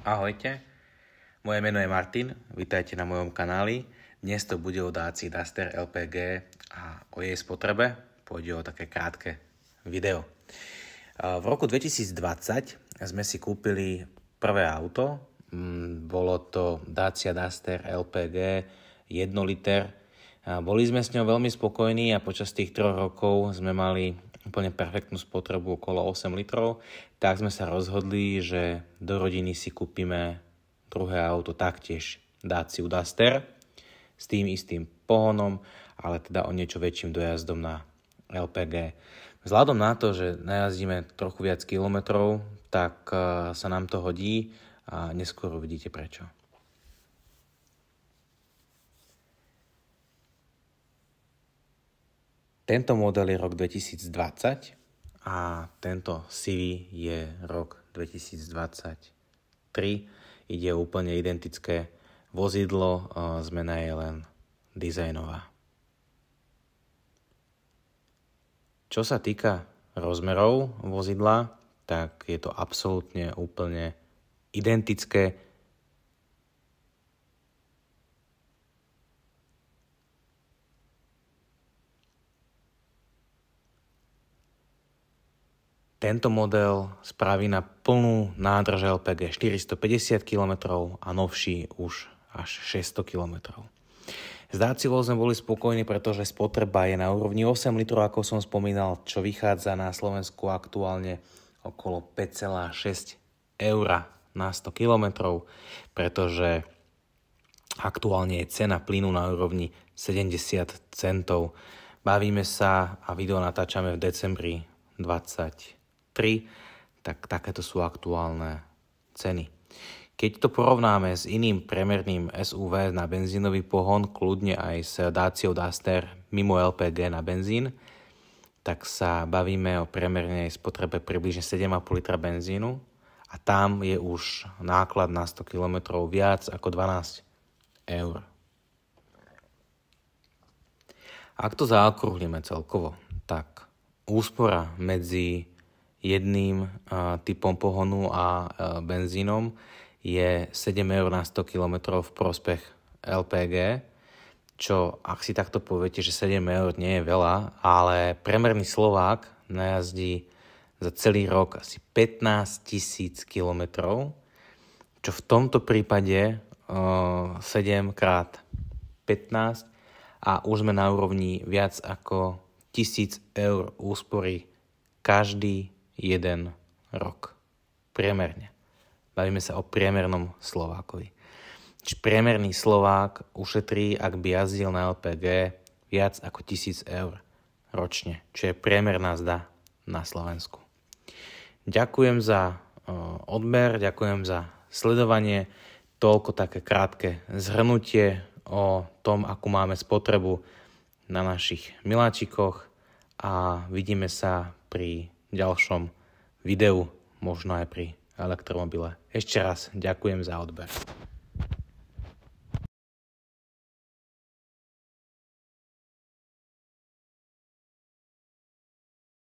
Ahojte, moje meno je Martin, vítajte na mojom kanáli. Dnes to bude o Dacia Duster LPG a o jej spotrebe. Pôjde o také krátke video. V roku 2020 sme si kúpili prvé auto. Bolo to Dacia Duster LPG 1 liter. Boli sme s ňou veľmi spokojní a počas tých 3 rokov sme mali úplne perfektnú spotrebu okolo 8 litrov. Tak sme sa rozhodli, že do rodiny si kúpime druhé auto, taktiež Dacia Duster s tým istým pohonom, ale teda o niečo väčším dojazdom na LPG. Vzhľadom na to, že najazdíme trochu viac kilometrov, tak sa nám to hodí a neskôr uvidíte prečo. Tento model je rok 2020 a tento CV je rok 2023. Ide o úplne identické vozidlo, zmena je len dizajnová. Čo sa týka rozmerov vozidla, tak je to absolútne úplne identické. Tento model spraví na plnú nádrž LPG 450 km a novší už až 600 km. S Daciou sme boli spokojní, pretože spotreba je na úrovni 8 litrov, ako som spomínal, čo vychádza na Slovensku aktuálne okolo 5,6 eur na 100 km, pretože aktuálne je cena plynu na úrovni 70 centov. Bavíme sa a video natáčame v decembri 2023, tak takéto sú aktuálne ceny. Keď to porovnáme s iným priemerným SUV na benzínový pohon, kľudne aj s Daciou Duster mimo LPG na benzín, tak sa bavíme o priemernej spotrebe približne 7,5 litra benzínu a tam je už náklad na 100 km viac ako 12 eur. Ak to zaokrúhlime celkovo, tak úspora medzi jedným typom pohonu a benzínom je 7 eur na 100 km v prospech LPG, čo ak si takto poviete, že 7 eur nie je veľa, ale priemerný Slovák najazdí za celý rok asi 15 000 km, čo v tomto prípade 7 krát 15 a už sme na úrovni viac ako 1000 eur úspory každý jeden rok. Priemerne. Bavíme sa o priemernom Slovákovi. Čiže priemerný Slovák ušetrí, ak by jazdil na LPG, viac ako 1000 eur ročne, čo je priemerná mzda na Slovensku. Ďakujem za odber, ďakujem za sledovanie. Toľko také krátke zhrnutie o tom, akú máme spotrebu na našich miláčikoch a vidíme sa pri ďalšom videu, možno aj pri elektromobile. Ešte raz ďakujem za odber.